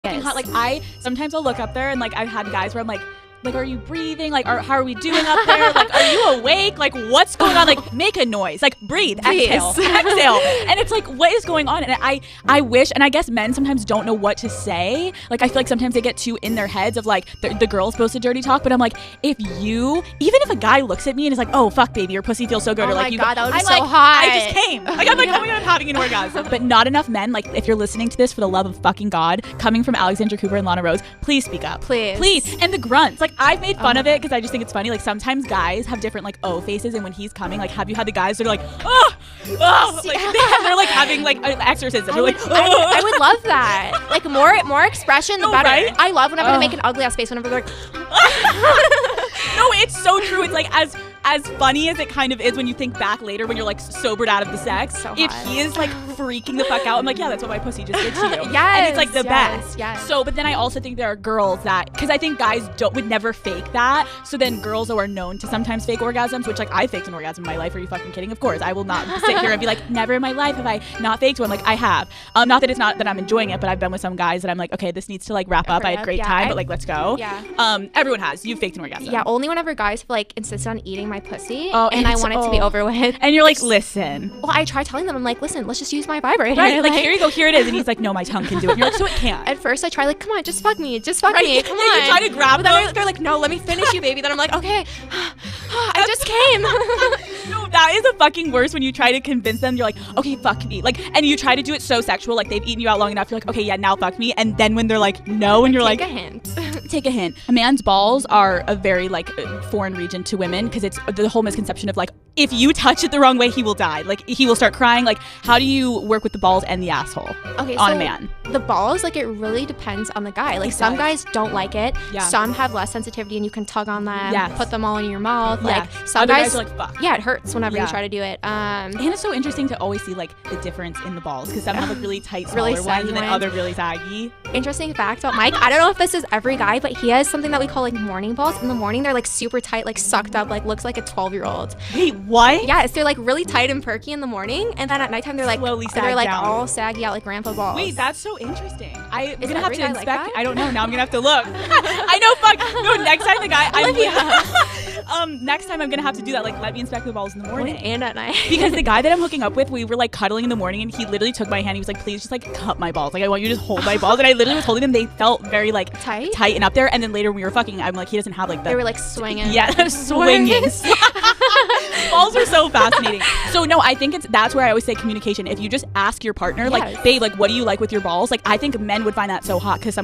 fucking hot. Like sometimes I'll look up there and like I've had guys where I'm like, are you breathing? Like, how are we doing up there? Like, are you awake? Like, what's going on? Like, make a noise. Like, breathe. Exhale. And it's like, what is going on? And I wish, and I guess men sometimes don't know what to say. Like, I feel like sometimes they get too in their heads of like, the girl's supposed to dirty talk. But I'm like, even if a guy looks at me and is like, oh, fuck, baby, your pussy feels so good. Oh or like, my God, that would be so hot. I just came. Like, I'm like, oh my God, I'm having an orgasm. But not enough men, like, if you're listening to this for the love of fucking God, coming from Alexandra Cooper and Lana Rose, please speak up. Please. And the grunts. Like, I've made fun of it because I just think it's funny. Like, sometimes guys have different like faces, and when he's coming, like, have you had the guys that are like, like they're like having like an exorcism. They're like, I would love that. Like more expression, the better. Right? I love whenever they make an ugly ass face whenever they're like. No, it's so true. It's like as funny as it kind of is when you think back later when you're like sobered out of the sex. So if hot. he is like freaking the fuck out, I'm like, yeah, that's what my pussy just did to you. Yes, and it's like the best. Yes. So, but then I also think there are girls that, because I think guys would never fake that. So then girls who are known to sometimes fake orgasms, which like I faked an orgasm in my life. Are you fucking kidding? Of course, I will not sit here and be like, never in my life have I not faked one. Like I have. Not that it's not that I'm enjoying it, but I've been with some guys that I'm like, okay, this needs to like wrap up. I had a great time, but like let's go. Yeah. Everyone has. You've faked an orgasm. Yeah. Only whenever guys have like insisted on eating my pussy, Oh, and I want it to be over with. And you're like, listen. Well, I try telling them, I'm like, listen, let's just use my vibrator. Right, like here you go, here it is. And he's like, no, my tongue can do it. And you're like, so it can't. At first, I try like, come on, just fuck me, come on. You try to grab But them. then they're like, no, let me finish you, baby. Then I'm like, okay, I just came. No, that is the fucking worst when you try to convince them. You're like, okay, fuck me. Like, and you try to do it so sexual. Like they've eaten you out long enough. You're like, okay, yeah, now fuck me. And then when they're like, no, and you're Take like, a hint. Take a hint. A man's balls are a very like foreign region to women because it's the whole misconception of like, if you touch it the wrong way, he will die. Like he will start crying. Like, how do you work with the balls and the asshole on a man? The balls, like it really depends on the guy. Like some guys don't like it. Yeah. Some have less sensitivity and you can tug on them, Yes. put them all in your mouth. Yeah. Like some Other guys are like, fuck. Yeah, it hurts whenever Yeah. you try to do it. And it's so interesting to always see like the difference in the balls because some have like really tight, smaller Really ones, saggy and then ones. other really saggy. Interesting fact about Mike, I don't know if this is every guy, but he has something that we call like morning balls. In the morning, they're like super tight, like sucked up, like looks like a 12-year-old. Wait, what? Yes, they're like really tight and perky in the morning, and then at nighttime they're like Slowly sag they're like down. all saggy out like grandpa balls. Wait, that's so interesting. I'm Is gonna have every to guy inspect. like that? I don't know. Now I'm gonna have to look. I know. Fuck. No. Next time the guy. Next time I'm gonna have to do that. Like, let me inspect the balls in the morning. and at night. Because the guy that I'm hooking up with, we were like cuddling in the morning, and he literally took my hand. He was like, "Please, just like cut my balls. Like, I want you to just hold my balls." And I literally was holding them. They felt very like tight and up there. And then later when we were fucking, I'm like, he doesn't have like that. They were like swinging. Yeah, swinging. Balls are so fascinating. So no, I think that's where I always say communication. If you just ask your partner, like, babe, like, what do you like with your balls? Like, I think men would find that so hot because